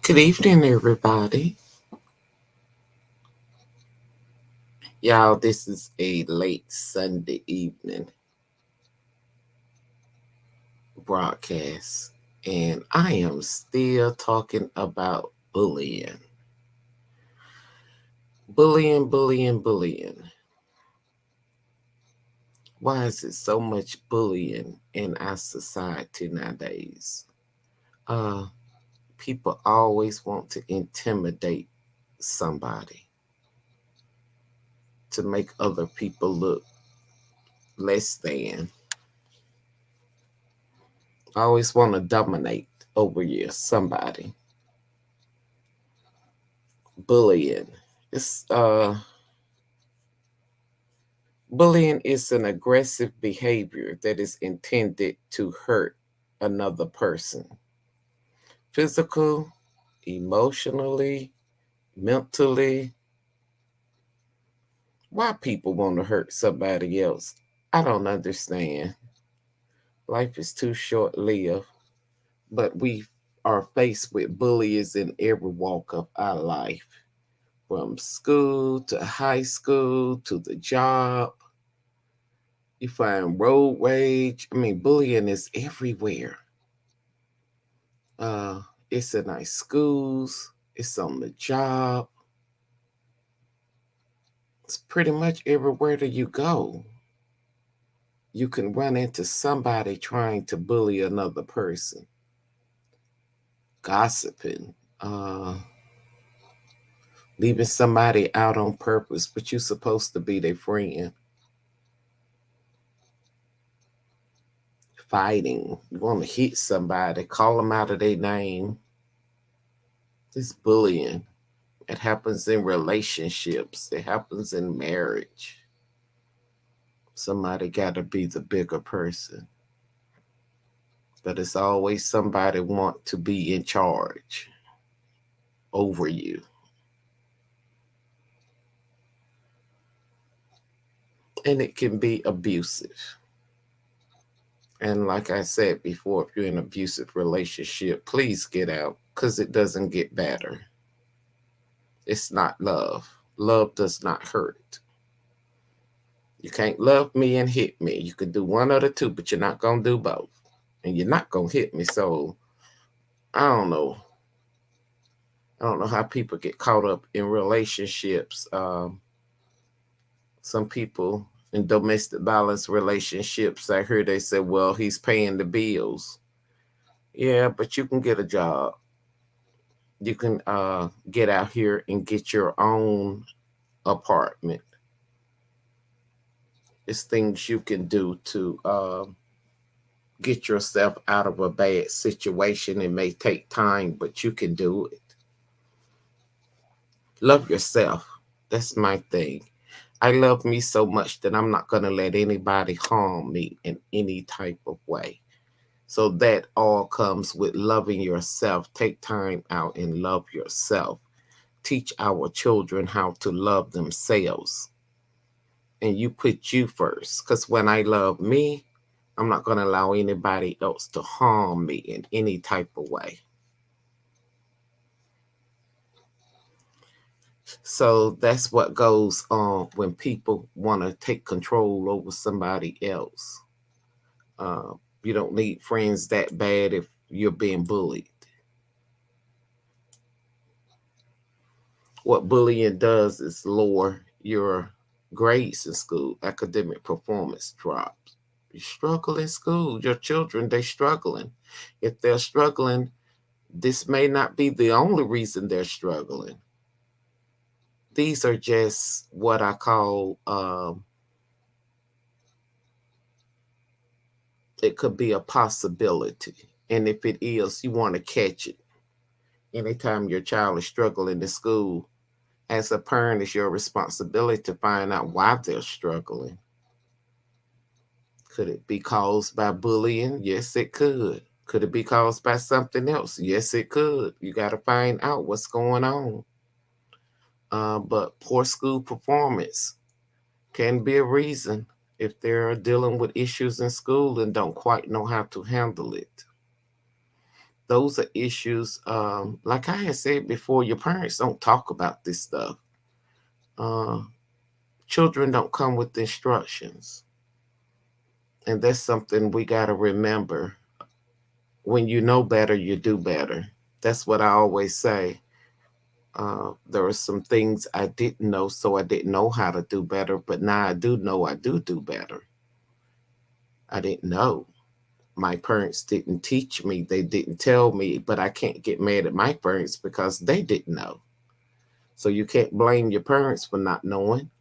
Good evening, everybody. Y'all, this is a late Sunday evening broadcast, and I am still talking about bullying. Bullying, bullying, bullying. Why is it so much bullying in our society nowadays? Uh, People always want to intimidate somebody to make other people look less than. Always want to dominate over you, somebody. Bullying. It's Bullying is an aggressive behavior that is intended to hurt another person, physical, emotionally, mentally. Why people want to hurt somebody else? I don't understand. Life is too short lived, but we are faced with bullies in every walk of our life, from school to high school to the job. You find road rage. Bullying is everywhere. Uh, it's in our schools. It's on the job. It's pretty much everywhere that you go. You can run into somebody trying to bully another person, gossiping, leaving somebody out on purpose, but you're supposed to be their friend, fighting. You want to hit somebody, call them out of their name. It's bullying. It happens in relationships. It happens in marriage. Somebody got to be the bigger person. But it's always somebody want to be in charge over you. And it can be abusive. And like I said before, if you're in an abusive relationship, please get out because it doesn't get better. It's not love. Love does not hurt. You can't love me and hit me. You can do one of the two, but you're not going to do both. And you're not going to hit me. So I don't know. I don't know how people get caught up in relationships. Some people in domestic violence relationships, I heard they say, well, he's paying the bills. Yeah, but you can get a job. You can get out here and get your own apartment. It's things you can do to get yourself out of a bad situation. It may take time, but you can do it. Love yourself. That's my thing. I love me so much that I'm not going to let anybody harm me in any type of way. So that all comes with loving yourself. Take time out and love yourself. Teach our children how to love themselves. And you put you first. Because when I love me, I'm not going to allow anybody else to harm me in any type of way. So that's what goes on when people want to take control over somebody else. Uh, you don't need friends that bad if you're being bullied. What bullying does is lower your grades in school, academic performance drops. You struggle in school, your children, they're struggling. If they're struggling, this may not be the only reason they're struggling. These are just what I call, it could be a possibility. And if it is, you want to catch it. Anytime your child is struggling in school, as a parent, it's your responsibility to find out why they're struggling. Could it be caused by bullying? Yes, it could. Could it be caused by something else? Yes, it could. You got to find out what's going on. But poor school performance can be a reason if they're dealing with issues in school and don't quite know how to handle it. Those are issues. Like I had said before, your parents don't talk about this stuff. Uh, Children don't come with instructions. And that's something we got to remember. When you know better, you do better. That's what I always say. There are some things I didn't know, so I didn't know how to do better. But now I do know I do better. I didn't know. My parents didn't teach me. They didn't tell me. But I can't get mad at my parents because they didn't know. So you can't blame your parents for not knowing.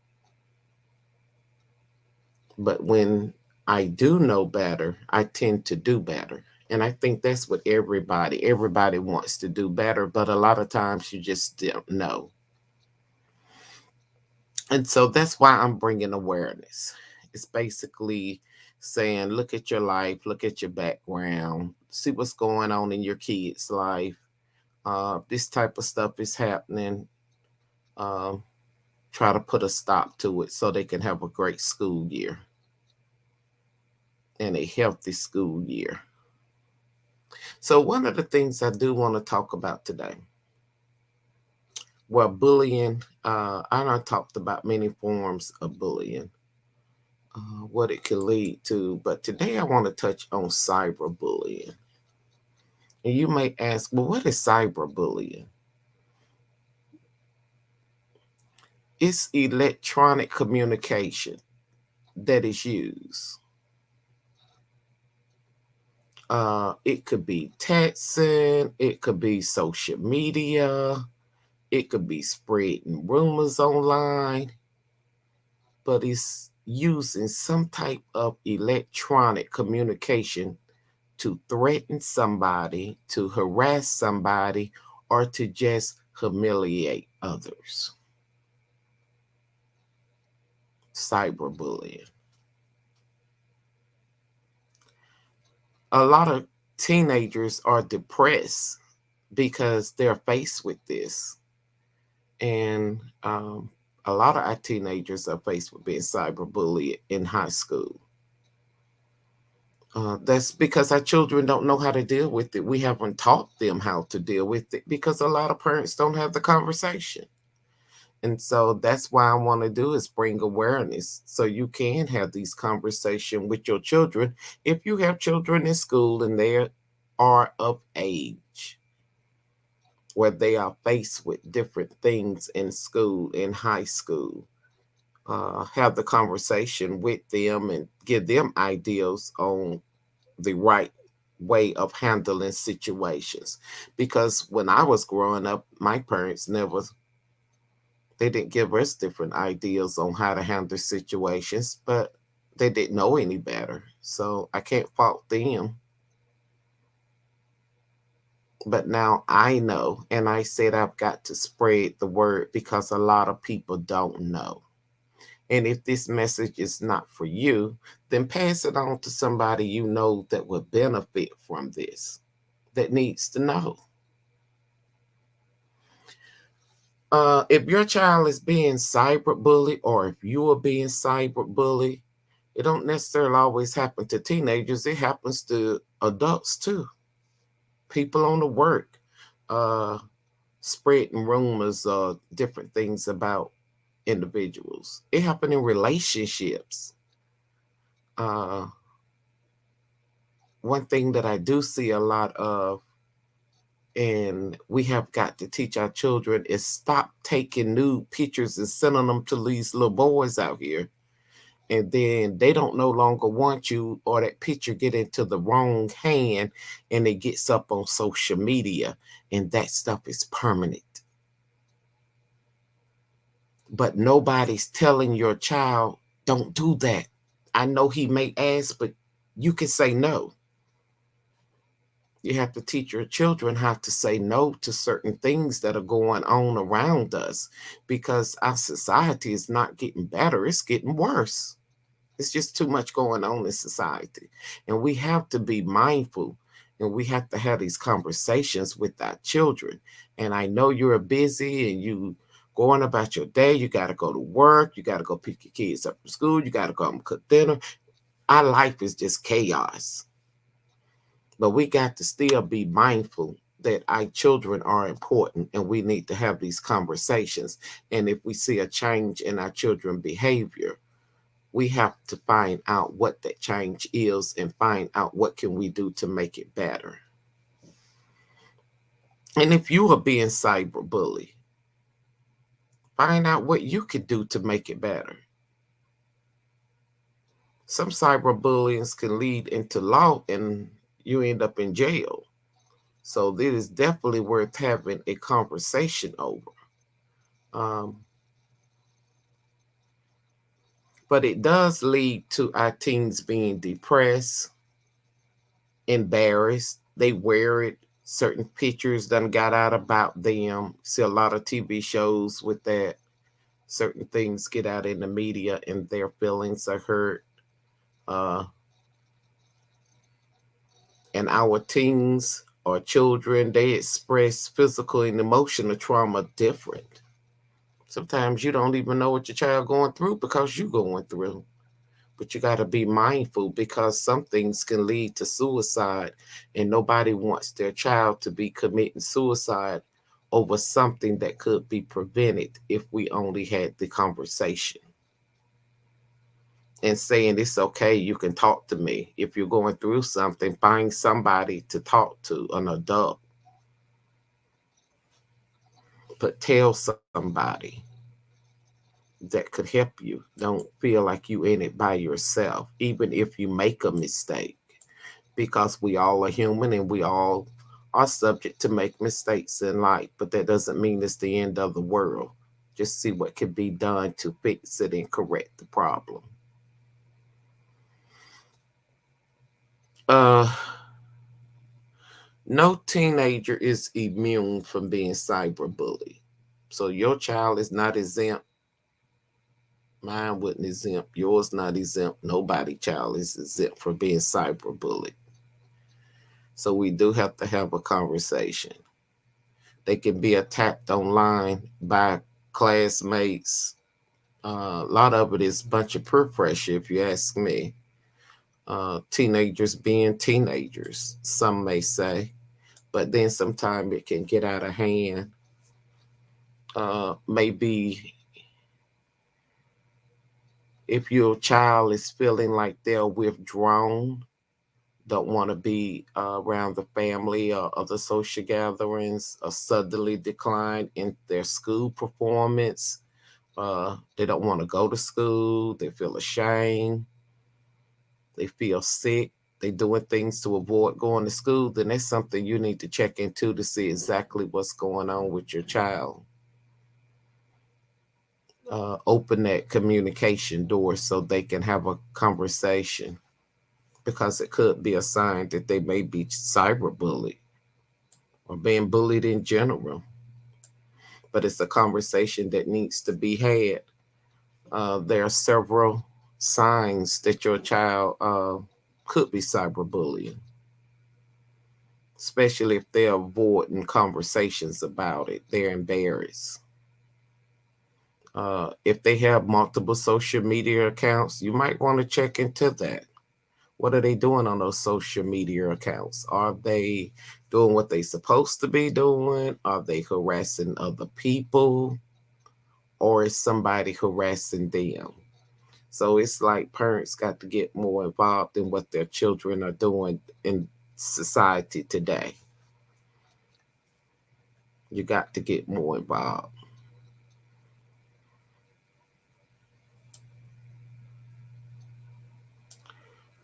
But when I do know better, I tend to do better. And I think that's what everybody wants to do better, but a lot of times you just don't know. And so that's why I'm bringing awareness. It's basically saying, look at your life, look at your background, see what's going on in your kids' life. This type of stuff is happening. Um, Try to put a stop to it so they can have a great school year and a healthy school year. So, one of the things I do want to talk about today, well, bullying, I done talked about many forms of bullying, what it can lead to, but today I want to touch on cyberbullying. And you may ask, well, what is cyberbullying? It's electronic communication that is used. It could be texting, it could be social media, it could be spreading rumors online, but it's using some type of electronic communication to threaten somebody, to harass somebody, or to just humiliate others. Cyberbullying. A lot of teenagers are depressed because they're faced with this. And a lot of our teenagers are faced with being cyberbullied in high school. That's because our children don't know how to deal with it. We haven't taught them how to deal with it because a lot of parents don't have the conversation. And so that's why I want to do is bring awareness so you can have these conversations with your children. If you have children in school and they are of age where they are faced with different things in school, in high school, have the conversation with them and give them ideas on the right way of handling situations. Because when I was growing up, my parents never, they didn't give us different ideas on how to handle situations, but they didn't know any better. So I can't fault them. But now I know, and I said I've got to spread the word because a lot of people don't know. And if this message is not for you, then pass it on to somebody you know that will benefit from this, that needs to know. If your child is being cyberbullied or if you are being cyberbullied, it don't necessarily always happen to teenagers. It happens to adults too. People on the work, uh, spreading rumors or different things about individuals. It happen in relationships. Uh, One thing that I do see a lot of, and we have got to teach our children, is stop taking nude pictures and sending them to these little boys out here. And then they don't no longer want you, or that picture get into the wrong hand and it gets up on social media, and that stuff is permanent. But nobody's telling your child, don't do that. I know he may ask, but you can say no. You have to teach your children how to say no to certain things that are going on around us because our society is not getting better, it's getting worse. It's just too much going on in society. And we have to be mindful and we have to have these conversations with our children. And I know you're busy and you going about your day. You got to go to work. You got to go pick your kids up from school. You got to go and cook dinner. Our life is just chaos. But we got to still be mindful that our children are important and we need to have these conversations. And if we see a change in our children's behavior, we have to find out what that change is and find out what can we do to make it better. And if you are being cyberbullied, find out what you could do to make it better. Some cyberbullying can lead into law and you end up in jail. So this is definitely worth having a conversation over. Um, but it does lead to our teens being depressed, embarrassed. They wear it. Certain pictures done got out about them. See a lot of TV shows with that. Certain things get out in the media and their feelings are hurt. Uh, and our teens or children, they express physical and emotional trauma different. Sometimes you don't even know what your child going through because you going through. But you got to be mindful because some things can lead to suicide, and nobody wants their child to be committing suicide over something that could be prevented if we only had the conversation and saying it's okay, you can talk to me. If you're going through something, find somebody to talk to, an adult, but tell somebody that could help you. Don't feel like you in it by yourself, even if you make a mistake, because we all are human and we all are subject to make mistakes in life, but that doesn't mean it's the end of the world. Just see what can be done to fix it and correct the problem. Uh, no teenager is immune from being cyberbullied. So your child is not exempt. Mine wouldn't exempt. Yours not exempt. Nobody child is exempt from being cyberbullied. So we do have to have a conversation. They can be attacked online by classmates. A lot of it is a bunch of peer pressure, if you ask me. Teenagers being teenagers, some may say, but then sometimes it can get out of hand. Maybe if your child is feeling like they're withdrawn, don't want to be around the family or other social gatherings, or suddenly decline in their school performance. They don't want to go to school. They feel ashamed. They feel sick. They doing things to avoid going to school. Then that's something you need to check into to see exactly what's going on with your child. Open that communication door so they can have a conversation, because it could be a sign that they may be cyberbullied or being bullied in general. But it's a conversation that needs to be had. There are several signs that your child could be cyberbullying, especially if they're avoiding conversations about it. They're embarrassed. If they have multiple social media accounts, you might want to check into that. What are they doing on those social media accounts? Are they doing what they supposed to be doing? Are they harassing other people? Or is somebody harassing them? So it's like parents got to get more involved in what their children are doing in society today. You got to get more involved.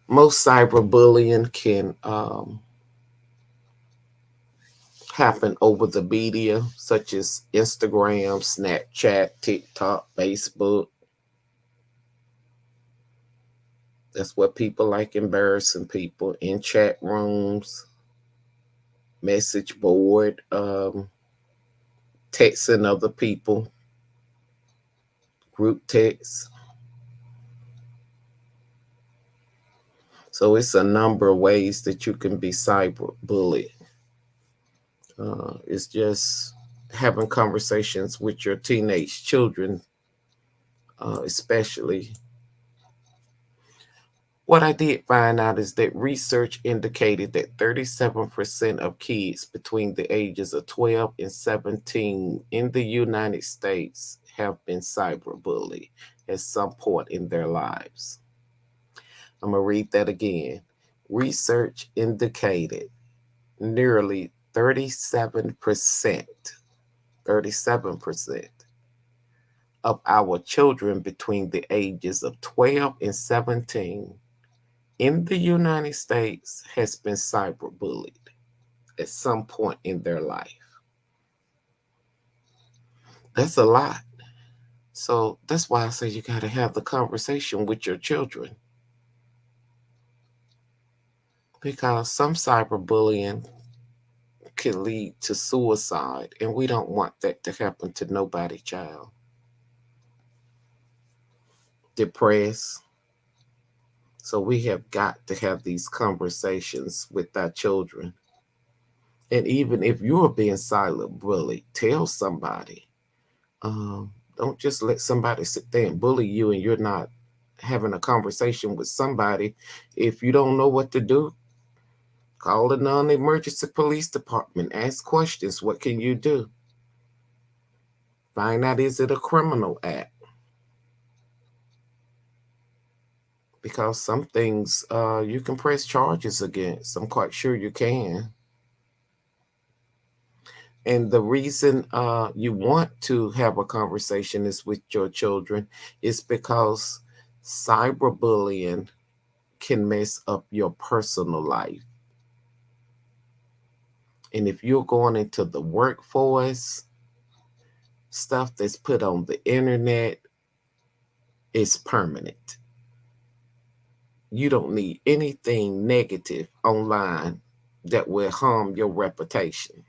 Most cyberbullying can happen over the media, such as Instagram, Snapchat, TikTok, Facebook. That's what people like, embarrassing people in chat rooms, message board, texting other people, group text. So it's a number of ways that you can be cyberbullied. It's just having conversations with your teenage children, especially What I did find out is that research indicated that 37% of kids between the ages of 12 and 17 in the United States have been cyberbullied at some point in their lives. I'm going to read that again. Research indicated nearly 37% of our children between the ages of 12 and 17 in the United States has been cyberbullied at some point in their life. That's a lot. So that's why I say you got to have the conversation with your children, because some cyberbullying can lead to suicide, and we don't want that to happen to nobody, child. Depressed. So we have got to have these conversations with our children. And even if you're being silent bullied, tell somebody. Don't just let somebody sit there and bully you and you're not having a conversation with somebody. If you don't know what to do, call the non-emergency police department. Ask questions. What can you do? Find out, is it a criminal act? Because some things you can press charges against. I'm quite sure you can. And the reason you want to have a conversation is with your children is because cyberbullying can mess up your personal life. And if you're going into the workforce, stuff that's put on the internet is permanent. You don't need anything negative online that will harm your reputation.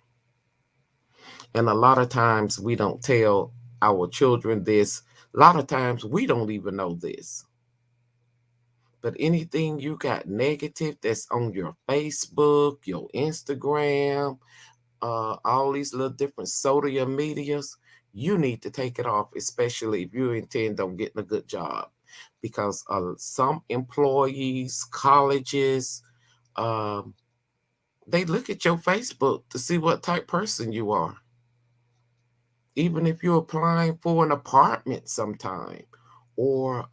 And a lot of times we don't tell our children this. A lot of times we don't even know this. But anything you got negative that's on your Facebook, your Instagram, all these little different social medias, you need to take it off, especially if you intend on getting a good job. Because some employees, colleges, um, they look at your Facebook to see what type person you are. Even if you're applying for an apartment sometime, or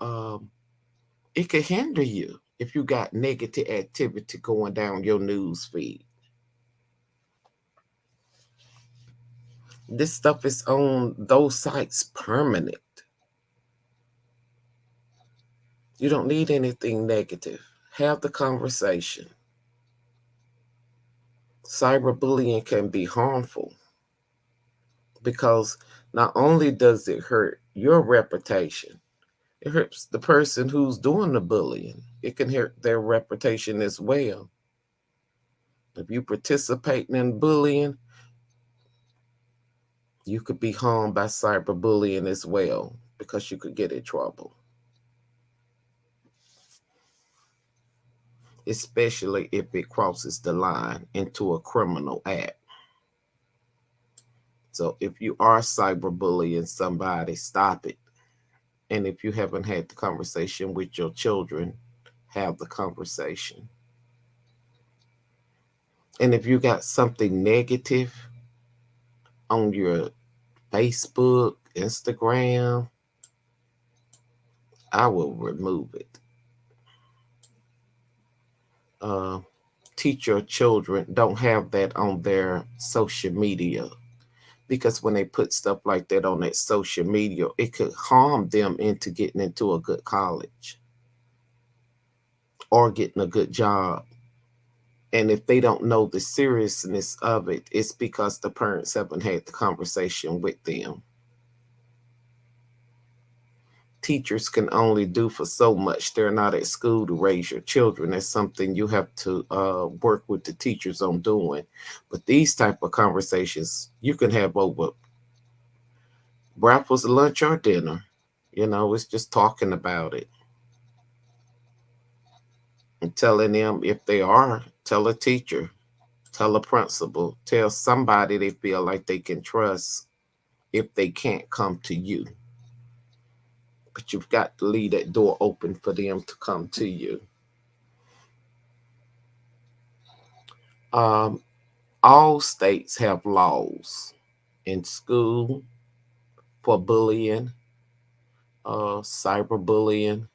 it could hinder you if you got negative activity going down your news feed. This stuff is on those sites permanent. You don't need anything negative. Have the conversation. Cyberbullying can be harmful because not only does it hurt your reputation, it hurts the person who's doing the bullying. It can hurt their reputation as well. If you participate in bullying, you could be harmed by cyberbullying as well because you could get in trouble, especially if it crosses the line into a criminal act. So if you are cyberbullying somebody, stop it. And if you haven't had the conversation with your children, have the conversation. And if you got something negative on your Facebook, Instagram, I will remove it. Uh, Teach your children, don't have that on their social media, because when they put stuff like that on that social media, it could harm them into getting into a good college or getting a good job. And if they don't know the seriousness of it, it's because the parents haven't had the conversation with them. Teachers can only do for so much. They're not at school to raise your children. That's something you have to work with the teachers on doing. But these type of conversations you can have over breakfast, lunch, or dinner. It's just talking about it and telling them, if they are, tell a teacher, tell a principal, tell somebody they feel like they can trust if they can't come to you. But you've got to leave that door open for them to come to you. Um, all states have laws in school for bullying, cyberbullying.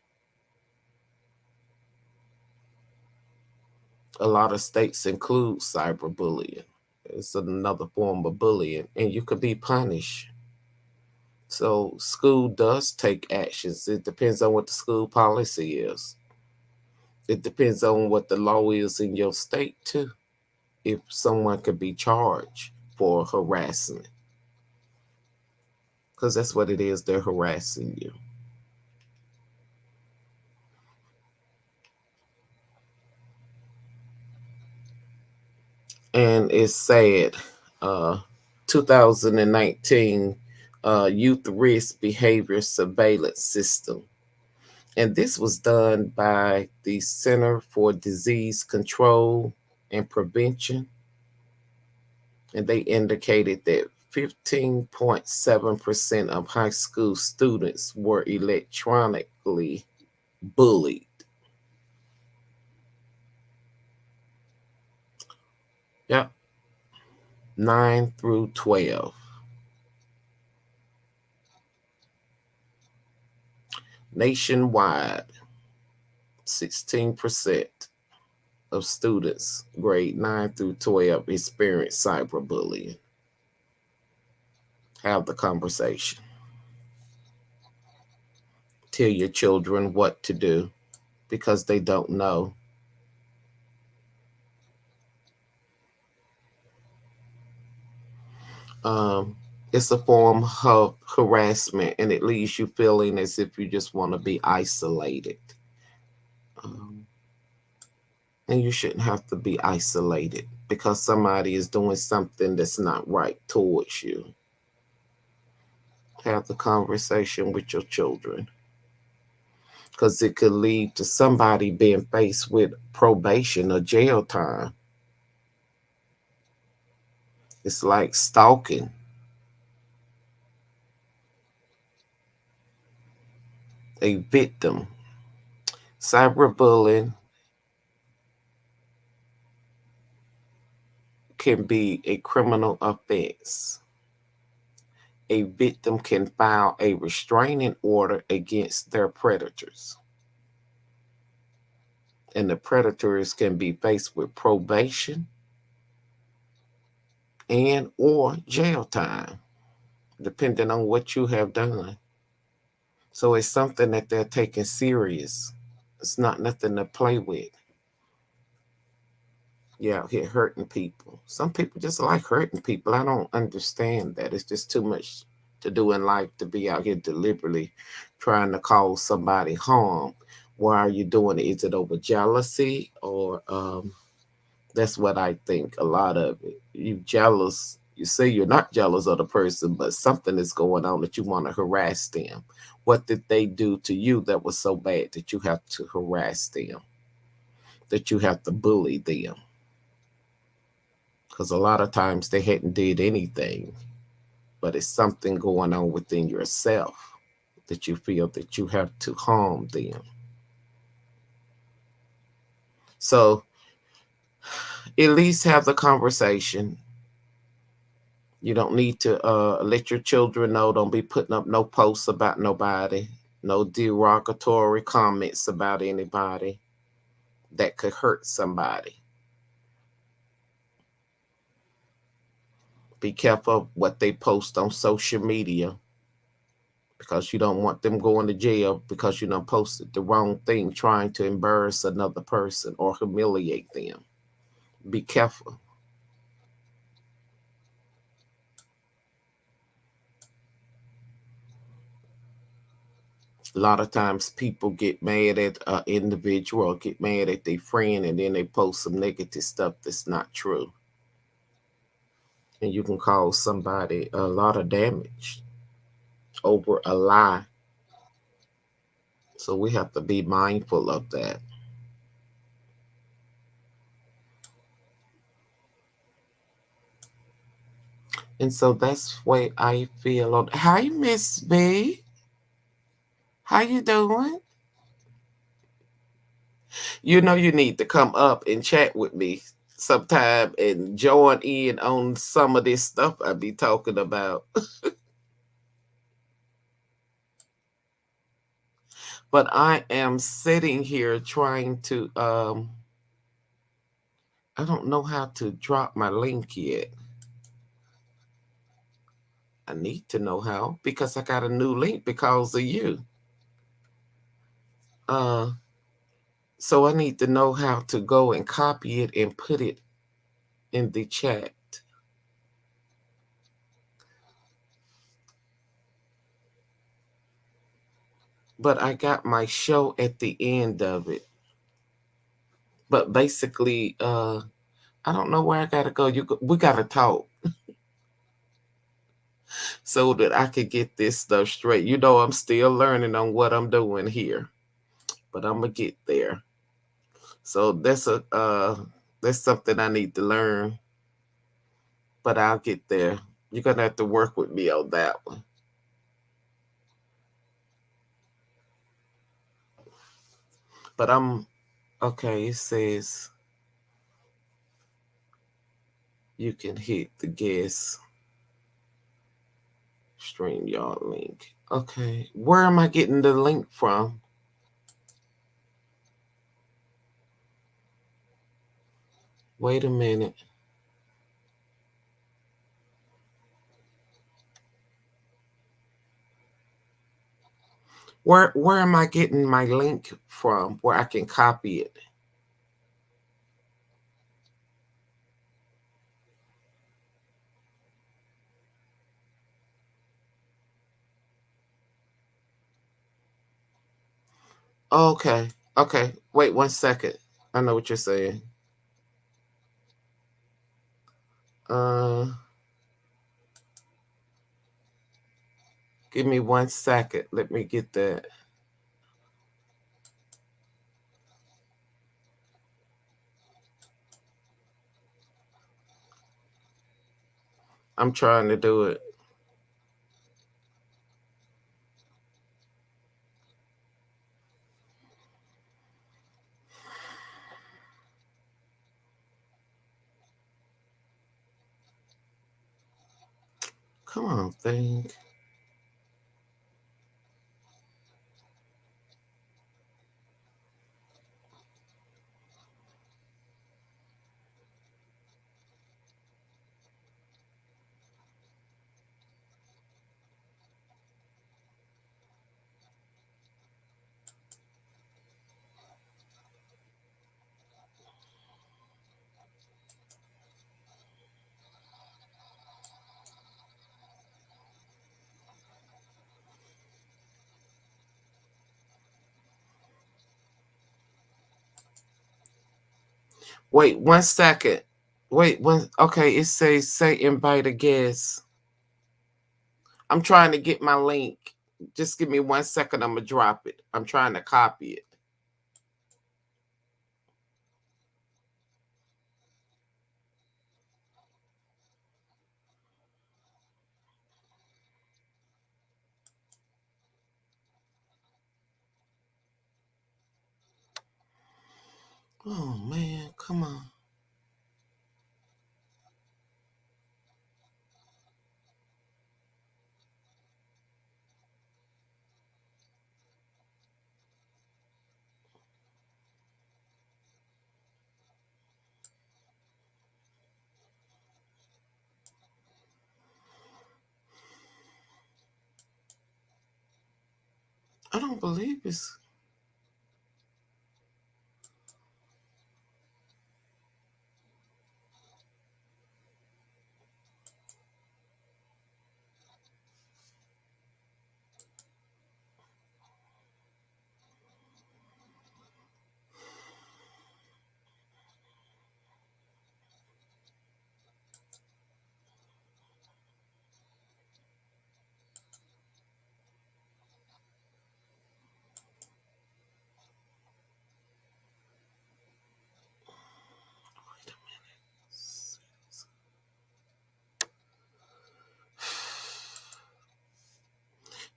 A lot of states include cyberbullying. It's another form of bullying, and you could be punished. So, school does take actions. It depends on what the school policy is. It depends on what the law is in your state, too. If someone could be charged for harassment, because that's what it is, they're harassing you. And it's sad. Uh, 2019 Youth Risk Behavior Surveillance System. And this was done by the Center for Disease Control and Prevention. And they indicated that 15.7% of high school students were electronically bullied. Yep, 9 through 12. Nationwide, 16% of students grade 9 through 12 experience cyberbullying. Have the conversation. Tell your children what to do because they don't know. Um, it's a form of harassment and it leaves you feeling as if you just want to be isolated. Um, and you shouldn't have to be isolated because somebody is doing something that's not right towards you. Have the conversation with your children because it could lead to somebody being faced with probation or jail time. It's like stalking. A victim. Cyberbullying can be a criminal offense. A victim can file a restraining order against their predators. And the predators can be faced with probation and or jail time, depending on what you have done. So it's something that they're taking serious. It's not nothing to play with. Yeah, out here hurting people. Some people just like hurting people. I don't understand that. It's just too much to do in life to be out here deliberately trying to cause somebody harm. Why are you doing it? Is it over jealousy or that's what I think a lot of it. You jealous. You say you're not jealous of the person, but something is going on that you want to harass them. What did they do to you that was so bad that you have to harass them, that you have to bully them? Because a lot of times they hadn't did anything, but it's something going on within yourself that you feel that you have to harm them. So at least have the conversation. You don't need to let your children know. Don't be putting up no posts about nobody, no derogatory comments about anybody that could hurt somebody. Be careful of what they post on social media because you don't want them going to jail because you done posted the wrong thing trying to embarrass another person or humiliate them. Be careful. A lot of times people get mad at an individual or get mad at their friend and then they post some negative stuff that's not true. And you can cause somebody a lot of damage over a lie. So we have to be mindful of that. And so that's what I feel on. Hi, Miss B. How you doing? You know you need to come up and chat with me. sometime and join in on some of this stuff I be talking about. But I am sitting here trying to I don't know how to drop my link yet. I need to know how because I got a new link because of you. Uh so I need to know how to go and copy it and put it in the chat. But I got my show at the end of it. But basically, I don't know where I gotta go. We gotta talk so that I could get this stuff straight. You know, I'm still learning on what I'm doing here, but I'm gonna get there. So that's something I need to learn, but I'll get there. You're gonna have to work with me on that one. But I'm okay. It says you can hit the guest StreamYard link. Okay, where am I getting the link from? Wait a minute. Where am I getting my link from where I can copy it? Okay. Okay. Wait 1 second. I know what you're saying. Uh Give me 1 second. Let me get that. I'm trying to do it. Come on, thing. Wait 1 second. Wait, one okay, it says say invite a guest. I'm trying to get my link. Just give me 1 second. I'm gonna drop it. I'm trying to copy it. Oh man, come on. I don't believe it's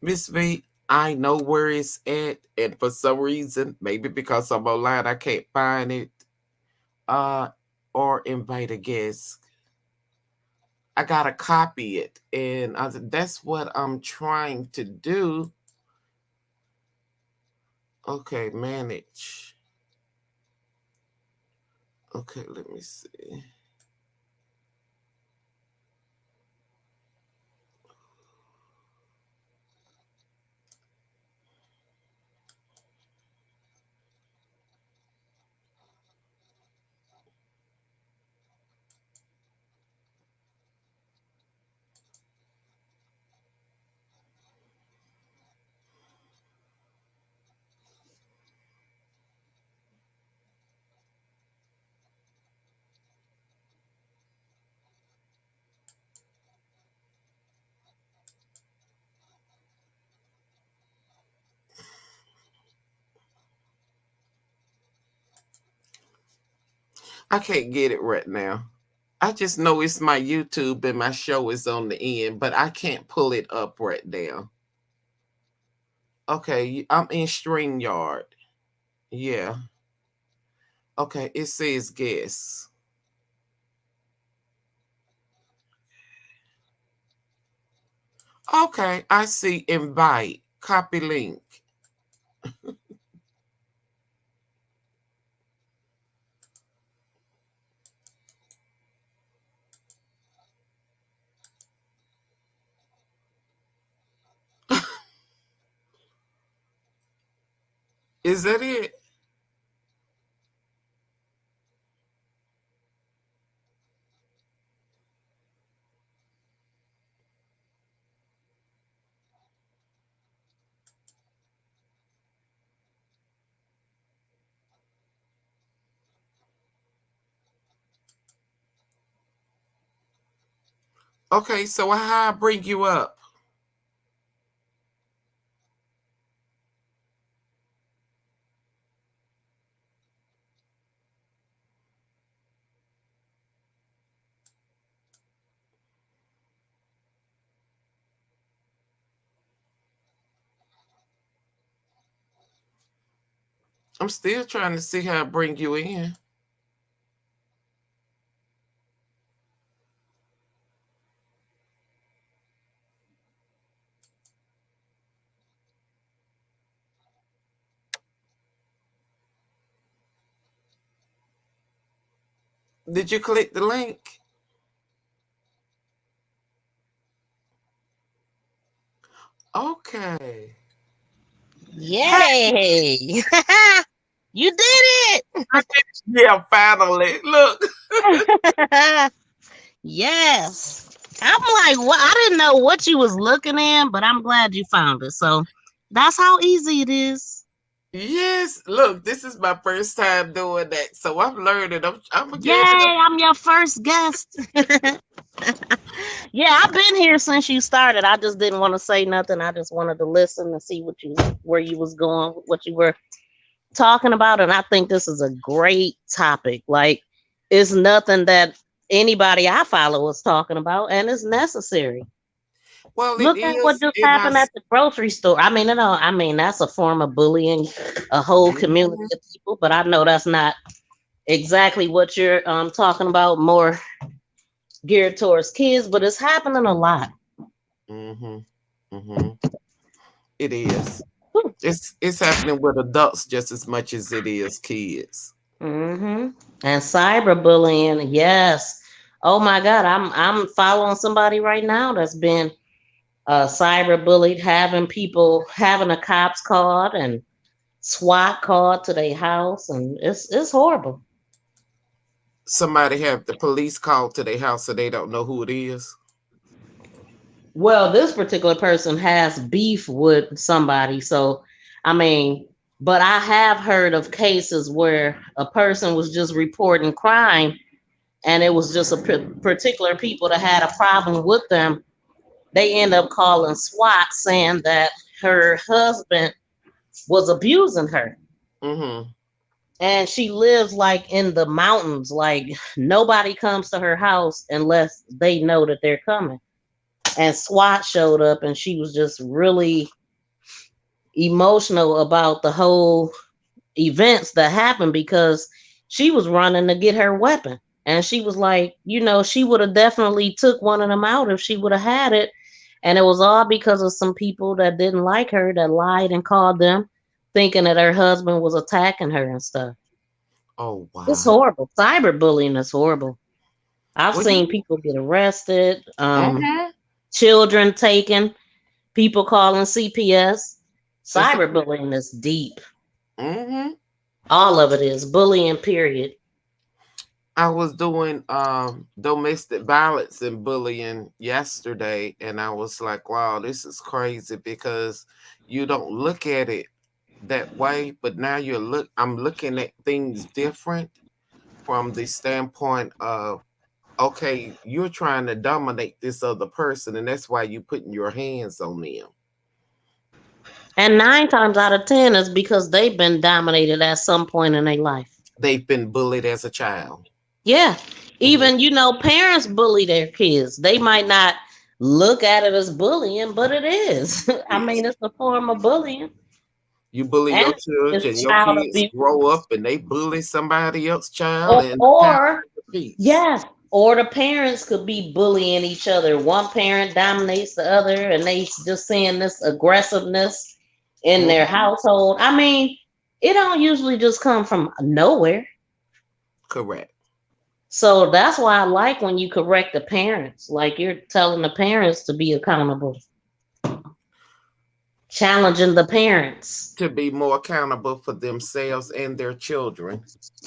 Miss V, I know where it's at, and for some reason, maybe because I'm online, I can't find it. Uh, or invite a guest. I gotta copy it, and that's what I'm trying to do. Okay, manage. Okay, let me see. I can't get it right now. I just know it's my YouTube and my show is on the end, but I can't pull it up right now. Okay, I'm in StreamYard. Yeah. Okay, it says guess. Okay, I see invite, copy link. Is that it? Okay, so how I bring you up? I'm still trying to see how I bring you in. Did you click the link? Okay. Yay! You did Yeah, finally. Look. it. Yes. I'm like, what? I didn't know what you was looking in, but I'm glad you found it. So that's how easy it is. Yes, look, this is my first time doing that. So I'm learning. I'm Yay! getting it. I'm your first guest. Yeah, I've been here since you started. I just didn't want to say nothing. I just wanted to listen and see what you where you was going, what you were talking about. And I think this is a great topic. Like, it's nothing that anybody I follow is talking about, and it's necessary. Well, it Look at what is just in my. happened at the grocery store. I mean, no, I mean that's a form of bullying a whole community Mhm, of people, but I know that's not exactly what you're talking about. More geared towards kids, but it's happening a lot. mhm, mhm. It is. It's happening with adults just as much as it is kids. Mm-hmm. And cyberbullying, yes. Oh my God, I'm following somebody right now that's been cyberbullied, having people having a cops called and SWAT called to their house, and it's horrible. Somebody have the police called to their house so they don't know who it is. Well, this particular person has beef with somebody, so I mean, but I have heard of cases where a person was just reporting crime, and it was just a particular people that had a problem with them. They end up calling SWAT saying that her husband was abusing her. Mhm. And she lives like in the mountains. Like nobody comes to her house unless they know that they're coming. And SWAT showed up and she was just really emotional about the whole events that happened because she was running to get her weapon. And she was like, she would have definitely took one of them out if she would have had it. And it was all because of some people that didn't like her that lied and called them, thinking that her husband was attacking her and stuff. Oh It's wow. horrible. Cyberbullying is horrible. I've Well, seen people get arrested, mm-hmm, children taken, people calling CPS. it's a, Cyberbullying is deep. mm-hmm. All of it is bullying, period. I was doing domestic violence and bullying yesterday, and I was like, wow, this is crazy because you don't look at it that way, but now I'm looking at things different from the standpoint of, okay, you're trying to dominate this other person, and that's why you putting your hands on them. And 9 times out of 10 is because they've been dominated at some point in their life. They've been bullied as a child. Yeah. Hmm. Even, parents bully their kids. They might not look at it as bullying, but it is. I Yes. mean, it's a form of bullying. You bully your And children, it's your child kids abuse. grow up and they bully somebody else child, Or, and the house or repeats. yes, or the parents could be bullying each other. One parent dominates the other, and they just seeing this aggressiveness in their Hmm. household. I mean, it don't usually just come from nowhere. Correct. So that's why I like when you correct the parents. Like you're telling the parents to be accountable, challenging the parents. To be more accountable for themselves and their children,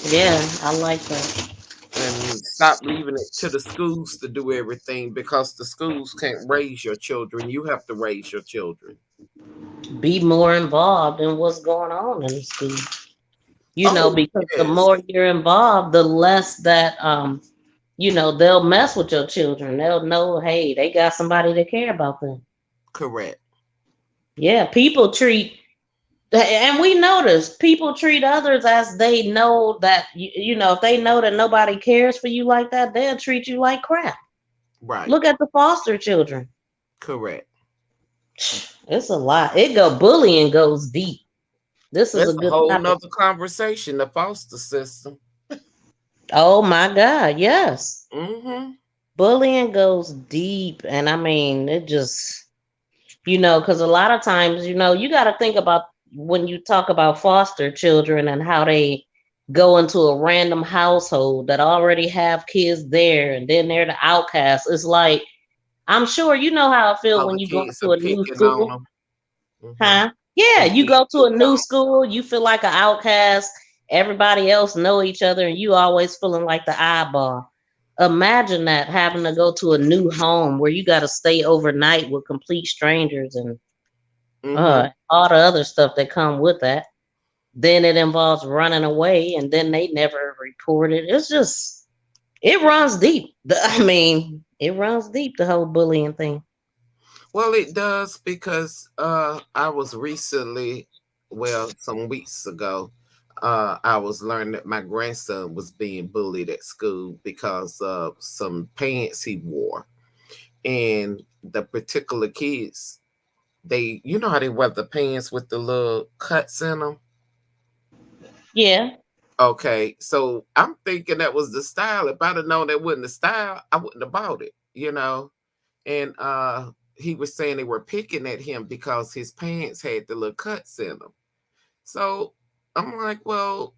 Yeah, I like that. and stop leaving it to the schools to do everything, because the schools can't raise your children. You have to raise your children. Be more involved in what's going on in the school. Oh, Because the yes. more you're involved, the less that they'll mess with your children. They'll know, hey, they got somebody that care about them. Correct. Yeah, and we notice people treat others as they know that if they know that nobody cares for you like that, they'll treat you like crap. Right. Look at the foster children. Correct. It's a lot. Bullying goes deep. This is a That's a good whole topic. nother conversation, the foster system. Oh my God, yes. Mm-hmm. Bullying goes deep, and I mean it just because a lot of times, you got to think about when you talk about foster children and how they go into a random household that already have kids there, and then they're the outcasts. It's like, I'm sure you know how it feels when Other you go kids are to a new picking on school, them. Mm-hmm. huh? Yeah, And you being go to a picked new on. school, you feel like an outcast. Everybody else know each other, and you always feeling like the eyeball. Imagine that, having to go to a new home where you got to stay overnight with complete strangers and Mm-hmm. all the other stuff that come with that. Then it involves running away, and then they never report it. It's just it runs deep. I mean, it runs deep, the whole bullying thing. Well, it does, because I was recently, well, some weeks ago, I was learning that my grandson was being bullied at school because of some pants he wore. And the particular kids, they, you know how they wear the pants with the little cuts in them? Yeah. Okay, so I'm thinking that was the style. If I'd have known that wasn't the style, I wouldn't have bought it, And he was saying they were picking at him because his pants had the little cuts in them. So I'm like, well,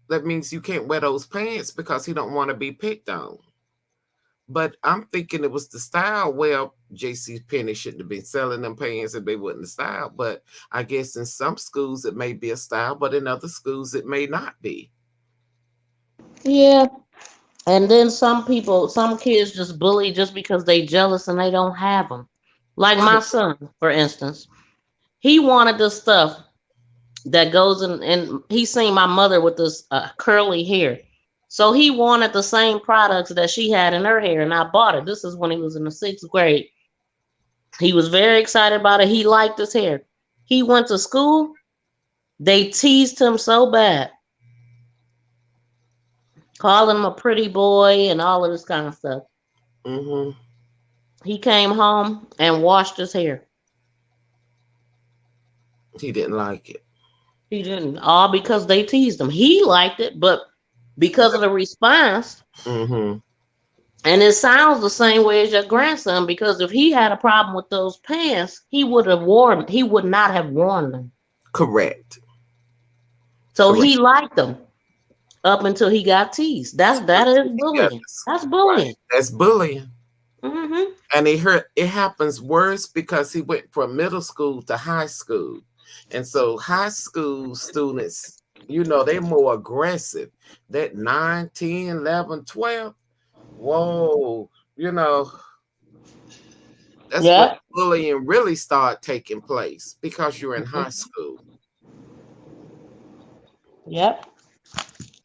that means you can't wear those pants because he don't want to be picked on. But I'm thinking it was the style. Well, JC Penney shouldn't have been selling them pants if they wasn't the style. But I guess in some schools it may be a style, but in other schools it may not be. Yeah. And then some kids just bully just because they jealous and they don't have them. Like my son, for instance, he wanted this stuff that goes in, and he seen my mother with this curly hair. So he wanted the same products that she had in her hair, and I bought it. This is when he was in the 6th grade. He was very excited about it. He liked his hair. He went to school. They teased him so bad, calling him a pretty boy and all of this kind of stuff. Hmm. He came home and washed his hair. He didn't like it. He didn't, all because they teased him. He liked it, but because of the response. Mm-hmm. And it sounds the same way as your grandson, because if he had a problem with those pants, he would not have worn them. Correct. So Correct. he liked them up until he got teased. That is bullying. That's Right. bullying. That's bullying. Hmm. And it happens worse because he went from middle school to high school. And so high school students, they're more aggressive. That 9, 10, 11, 12. Whoa, that's when Yep. bullying really start taking place because you're in high Mhm. school. Yep.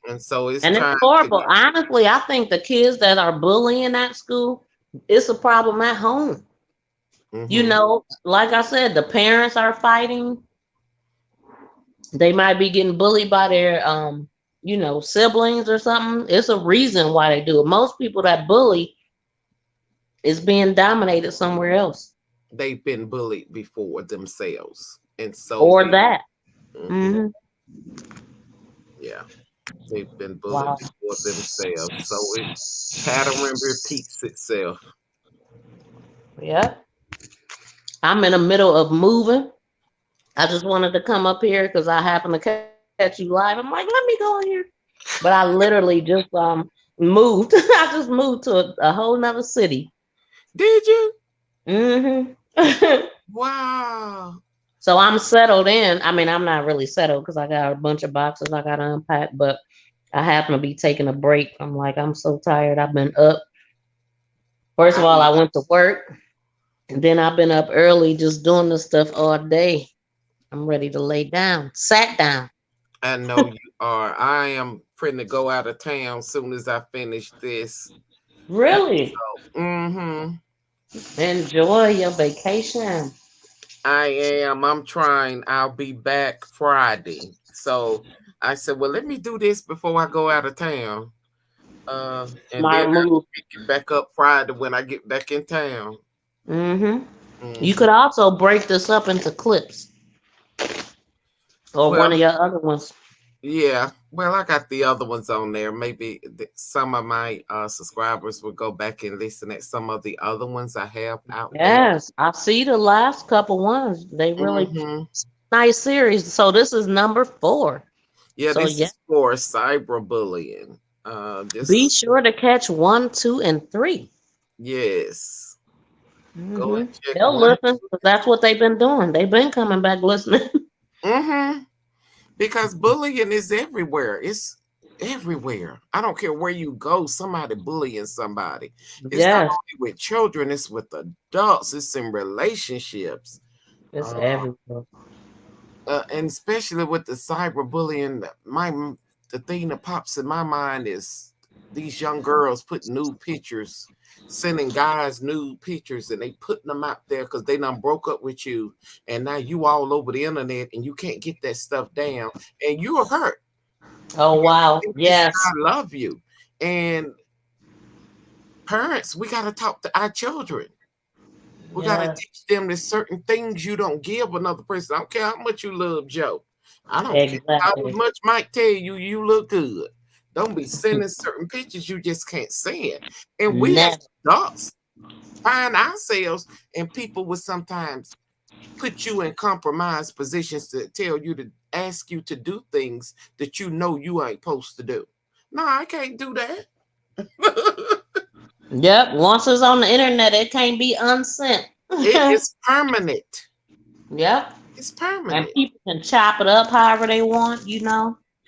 And so it's And it's time to horrible. Honestly, I think the kids that are bullying at school, it's a problem at home. hmm Like I said, the parents are fighting. They might be getting bullied by their siblings or something. It's a reason why they do it. Most people that bully is being dominated somewhere else. they've been bullied before themselves. And so Or that. mhm, Hmm. yeah, they've been bullied Wow. before themselves. So it pattern repeats itself. Yep. I'm in the middle of moving. I just wanted to come up here because I happened to catch you live. I'm like, let me go in here. But I literally just moved. I just moved to a whole nother city. Did you? Hmm. Wow. So I'm settled in. I mean, I'm not really settled because I got a bunch of boxes I got to unpack, but I happen to be taking a break. I'm like, I'm so tired. I've been up. First I of all, I went to work, and then I've been up early just doing this stuff all day. I'm ready to lay down. Sat down. I know you are. I am finna go out of town soon as I finish this Really episode. Mm-hmm. enjoy your vacation. I am. I'm trying. I'll be back Friday. So I said, well, let me do this before I go out of town. And then Smart I move. pick it back up Friday when I get back in town. Hmm. You hmm could also break this up into clips or Well, one of your other ones. yeah. Well, I got the other ones on there. Maybe some of my subscribers will go back and listen at some of the other ones I have out there. Yes, I see the last couple ones. They really hmm nice series. So this is number 4. Yeah, So this yeah, is for cyberbullying. This be is sure to catch 1, 2, and 3. yes. Go and check They'll one, listen because that's what they've been doing. They've been coming back listening. Mm-hmm. Because bullying is everywhere. It's everywhere. I don't care where you go, somebody bullying somebody. It's not Yes, only with children, it's with adults, it's in relationships. it's Uh, everywhere. and especially with the cyberbullying, the thing that pops in my mind is these young girls put nude pictures, sending guys nude pictures, and they putting them out there because they done broke up with you, and now you all over the internet, and you can't get that stuff down, and you are hurt. Oh wow. This Yes. guy love you, and parents, we got to talk to our children. We got to Yes. teach them that certain things you don't give another person. I don't care how much you love Joe. I don't care how Exactly. much Mike tell you you look good. Don't be sending certain pictures you just can't send. And we as Never. adults find ourselves, and people will sometimes put you in compromised positions to tell you to ask you to do things that you know you ain't supposed to do. No, I can't do that. Yep. Once it's on the internet, it can't be unsent. It is permanent. Yep. It's And permanent. people can chop it up however they want.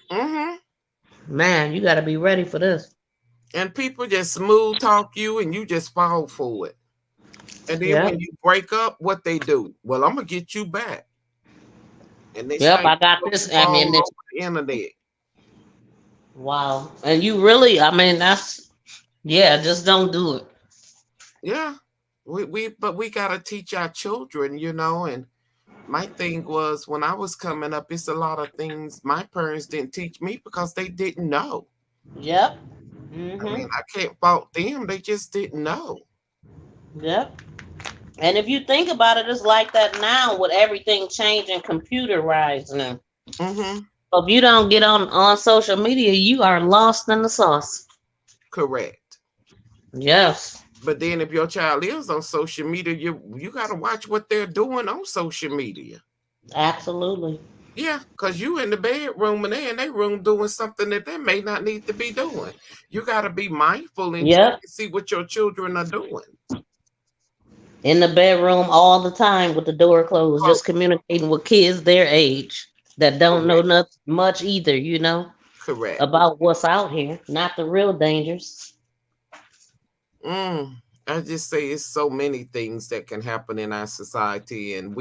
hmm Man, you got to be ready for this. And people just smooth talk you and you just fall for it. And then Yep. when you break up, what they do? Well, I'm gonna get you back. And they Yep. start I got putting this. you I all mean, over the internet. wow. And you really, I mean, yeah, just don't do it. Yeah. But we gotta teach our children, and my thing was when I was coming up, it's a lot of things my parents didn't teach me because they didn't know. Yep. I mean, Hmm. I can't fault them, they just didn't know. Yep. And if you think about it, it's like that now with everything changing computerized now. hmm If you don't get on social media, you are lost in the sauce. Correct. Yes, But then if your child is on social media, you gotta watch what they're doing on social media. absolutely. Yeah, because you in the bedroom and they in their room doing something that they may not need to be doing. You gotta be mindful and check Yep. and see what your children are doing. In the bedroom all the time with the door closed, Oh, just communicating with kids their age that don't know correct. not much either, you know, Correct. about what's out here, not the real dangers. Mm, I just say it's so many things that can happen in our society, and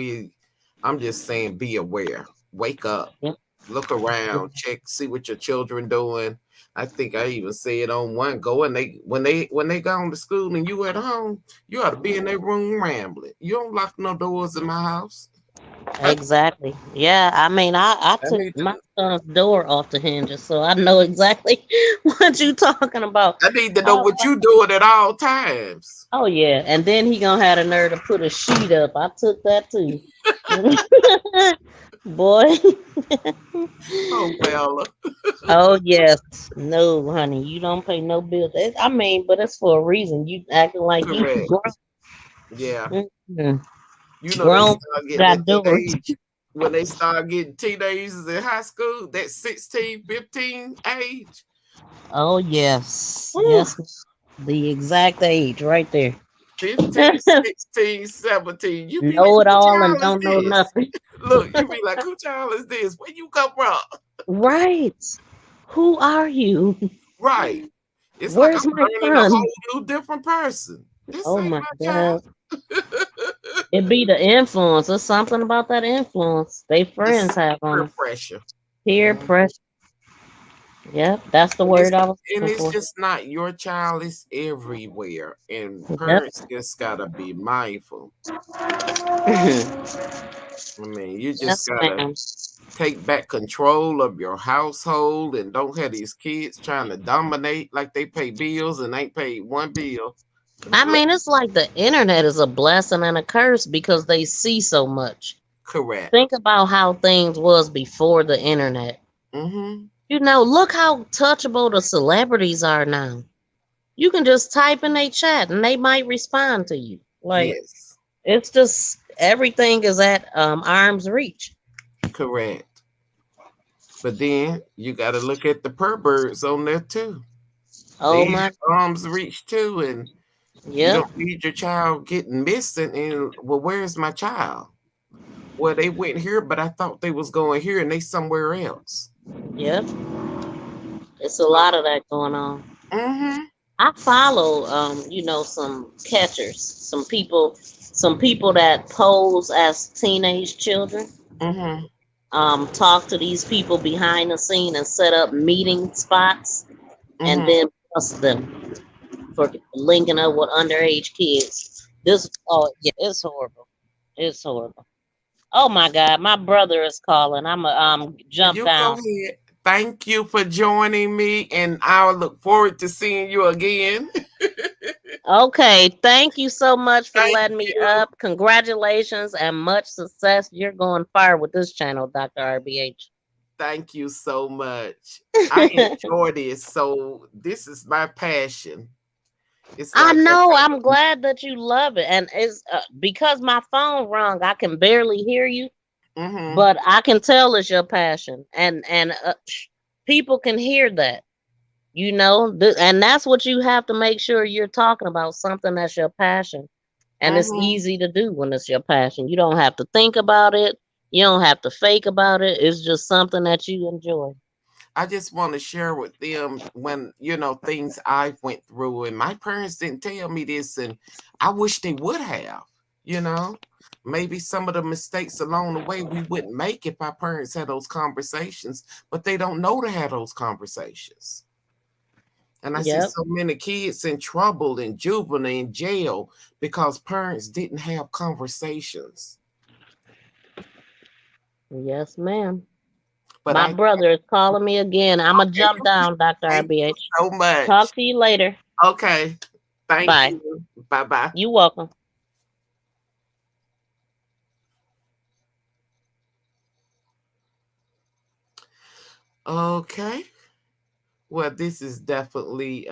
I'm just saying, be aware, wake up, Yep. look around, check, see what your children doing. I think I even said on one go, and when they gone to school and you at home, you ought to be in their room rambling. You don't lock no doors in my house. I, Exactly. Yeah. I mean, I I took need my to son's door off the hinges, so I know exactly what you talking about. I need to know I was what like, you doing at all times. oh yeah, and then he gonna have the nerve to put a sheet up. I took that too. Boy. Oh well, Oh yes. No, honey, you don't pay no bills. I mean, but it's for a reason. You acting like you correct. grown. Yeah. Mhm. They Grown start getting got at that doors. age when they start getting teenagers in high school, that 16, 15 age. Oh yes. Woo, Yes. The exact age right there. 15, 16, 17. You be like, Know it who all and child is don't know this? nothing. Look, you be like, who child is this? Where you come from? Right. Who are you? Right. It's like I'm Where's my learning a son? whole new different person. This Oh ain't my my child. God. It be the influence. There's something about that influence they friends It's have on peer them. pressure. Peer Mhm. pressure. Yep, that's the And it's word I was and looking it's for. just not your child, it's everywhere. And Yep. parents just gotta be mindful. I mean, you just Yes, gotta ma'am. take back control of your household and don't have these kids trying to dominate like they pay bills and ain't paid one bill for the I past. mean, it's like the internet is a blessing and a curse because they see so much. Think Correct. about how things was before the internet. Mm-hmm. You know, look how touchable the celebrities are now. You can just type in a chat and they might respond to you. Like Yes. it's just everything is at arm's reach. Correct. But then you gotta look at the perverts on there too. They Oh my, have arms reach too, and you yep, don't need your child getting missing. And well, where's my child? Well, they went here, but I thought they was going here, and they somewhere else. yep. It's a So, lot of that going on. mm-hmm, I follow some catchers, some people that pose as teenage children. mm-hmm, Talk to these people behind the scene and set up meeting spots and mm-hmm. then bust them for linking up with underage kids. This oh yeah, it's horrible. It's horrible. Oh my god, my brother is calling. I'm a jump You go down. ahead. Thank you for joining me, and I'll look forward to seeing you again. Okay, thank you so much for Thank letting me you. up. Congratulations and much success. You're going far with this channel, Dr. RBH. Thank you so much. I enjoy this. So this is my passion. It's I like I know. got I'm glad that you love it, and it's because my phone rung. I can barely hear you, mm-hmm, but I can tell it's your passion, and people can hear that. And that's what you have to make sure you're talking about something that's your passion, and it's mm-hmm. easy to do when it's your passion. You don't have to think about it. You don't have to fake about it. It's just something that you enjoy. I just want to share with them when things I went through, and my parents didn't tell me this, and I wish they would have. You know, maybe some of the mistakes along the way we wouldn't make if our parents had those conversations, but they don't know to have those conversations. And I see Yep. so many kids in trouble, in juvenile, in jail because parents didn't have conversations. Yes, ma'am. But My I brother is calling me again. I'm going to okay, jump down, Dr. thank you RBH. so much. Talk to you later. Okay, thank Bye. you. Bye bye. You welcome. Okay. Well, this is definitely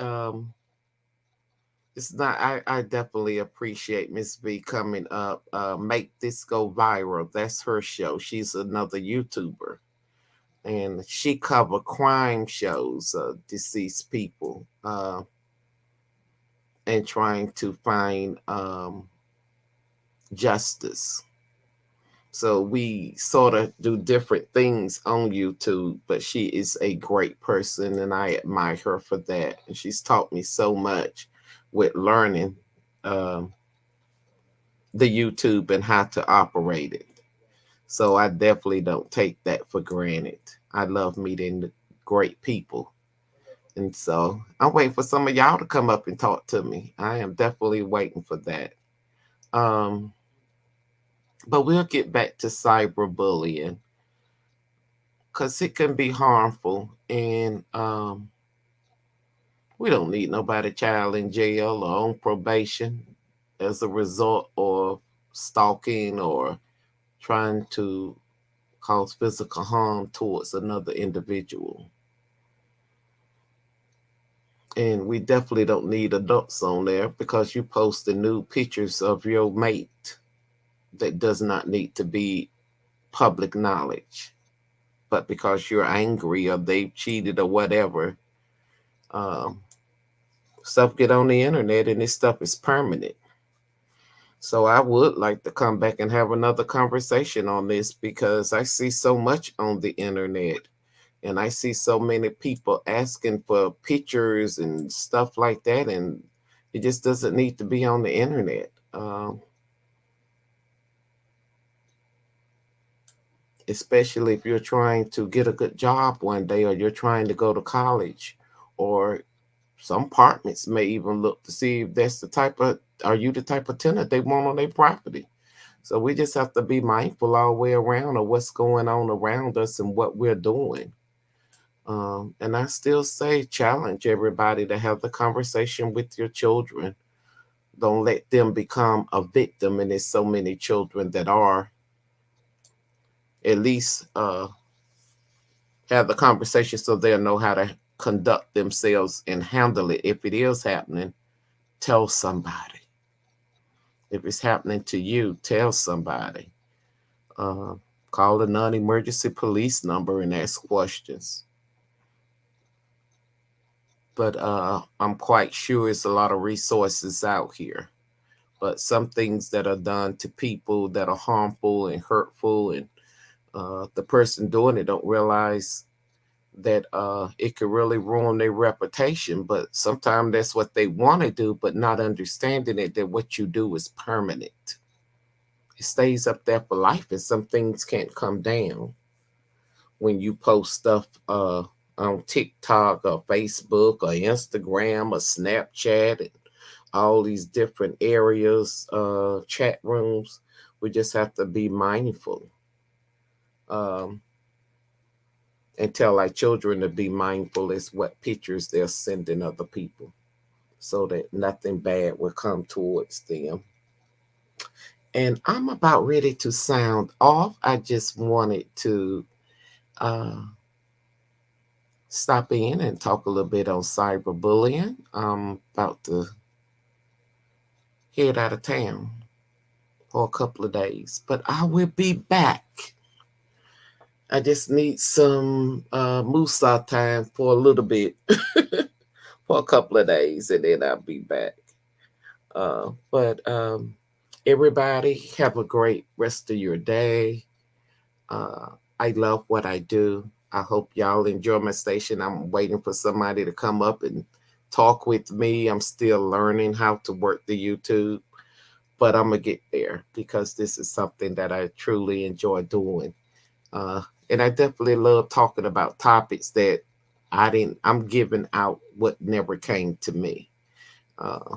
it's not I definitely appreciate Miss B coming up. Make this go viral. That's her show. She's another YouTuber. And she cover crime shows, deceased people, and trying to find justice. So we sort of do different things on YouTube, but she is a great person and I admire her for that. And she's taught me so much with learning um, the YouTube and how to operate it. So I definitely don't take that for granted. I love meeting great people. And so I'm waiting for some of y'all to come up and talk to me. I am definitely waiting for that. Um, but we'll get back to cyberbullying because it can be harmful. And we don't need nobody child in jail or on probation as a result of stalking or trying to cause physical harm towards another individual. And we definitely don't need adults on there because you post the nude pictures of your mate that does not need to be public knowledge. But because you're angry or they've cheated or whatever, um, stuff get on the internet and this stuff is permanent. So I would like to come back and have another conversation on this because I see so much on the internet and I see so many people asking for pictures and stuff like that, and it just doesn't need to be on the internet. Especially if you're trying to get a good job one day, or you're trying to go to college, or some apartments may even look to see if that's the type of are you the type of tenant they want on their property. So we just have to be mindful all the way around of what's going on around us and what we're doing. And I still say challenge everybody to have the conversation with your children. Don't let them become a victim. And there's so many children that are. At least have the conversation so they'll know how to conduct themselves and handle it. If it is happening, tell somebody. If it's happening to you, tell somebody. Uh, Call the non emergency police number and ask questions. But I'm quite sure it's a lot of resources out here. But some things that are done to people that are harmful and hurtful, and the person doing it don't realize that it could really ruin their reputation. But sometimes that's what they want to do, but not understanding it that what you do is permanent. It stays up there for life, and some things can't come down when you post stuff on TikTok or Facebook or Instagram or Snapchat and all these different areas, chat rooms. We just have to be mindful um, and tell our children to be mindful as what pictures they're sending other people so that nothing bad will come towards them. And I'm about ready to sound off. I just wanted to uh, stop in and talk a little bit on cyberbullying. I'm about to head out of town for a couple of days, but I will be back. I just need some Musa time for a little bit, for a couple of days, and then I'll be back. But everybody, have a great rest of your day. Uh, I love what I do. I hope y'all enjoy my station. I'm waiting for somebody to come up and talk with me. I'm still learning how to work the YouTube, but I'm gonna get there because this is something that I truly enjoy doing. Uh, and I definitely love talking about topics that I'm giving out what never came to me. Uh,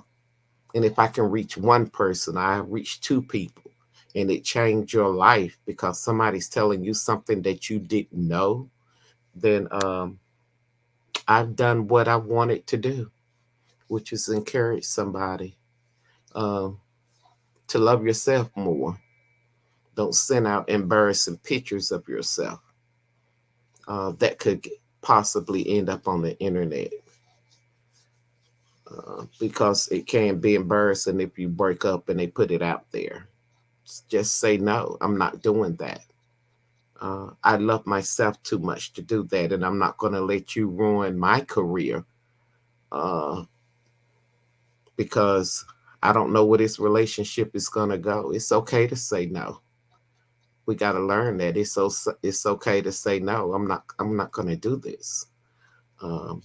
and if I can reach one person, I reach two people, and it changed your life because somebody's telling you something that you didn't know, then I've done what I wanted to do, which is encourage somebody um, to love yourself more. Don't send out embarrassing pictures of yourself. That could possibly end up on the internet, because it can be embarrassing if you break up and they put it out there. Just say no. I'm not doing that. I love myself too much to do that, and I'm not going to let you ruin my career, uh, because I don't know where this relationship is going to go. It's okay to say no. We got to learn that it's okay to say no. I'm not going to do this. Um,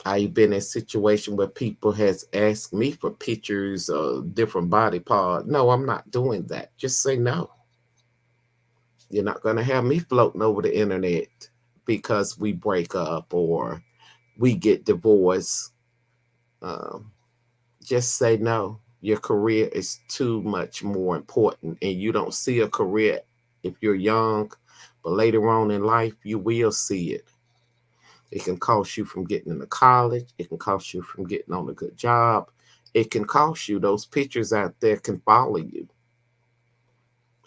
I've been in a situation where people has asked me for pictures of different body parts. No, I'm not doing that. Just say no. You're not going to have me floating over the internet because we break up or we get divorced. Um, just say no. Your career is too much more important, and you don't see a career if you're young, but later on in life, you will see it. It can cost you from getting into college, it can cost you from getting on a good job, it can cost you. Those pictures out there can follow you.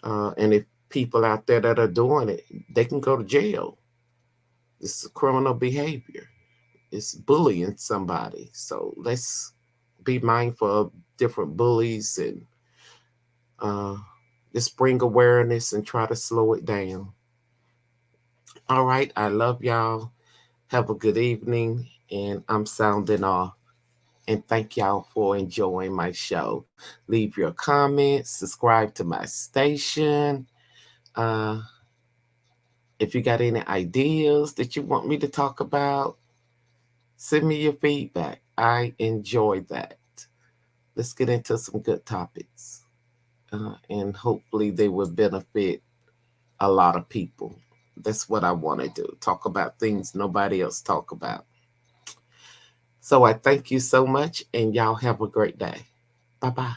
And if people out there that are doing it, they can go to jail. It's criminal behavior. It's bullying somebody. So let's be mindful of different bullies and uh, just bring awareness and try to slow it down. All right. I love y'all. Have a good evening. And I'm sounding off. And thank y'all for enjoying my show. Leave your comments, subscribe to my station. Uh, if you got any ideas that you want me to talk about, send me your feedback. I enjoy that. Let's get into some good topics. And hopefully they will benefit a lot of people. That's what I want to do. Talk about things nobody else talk about. So I thank you so much, and y'all have a great day. Bye bye.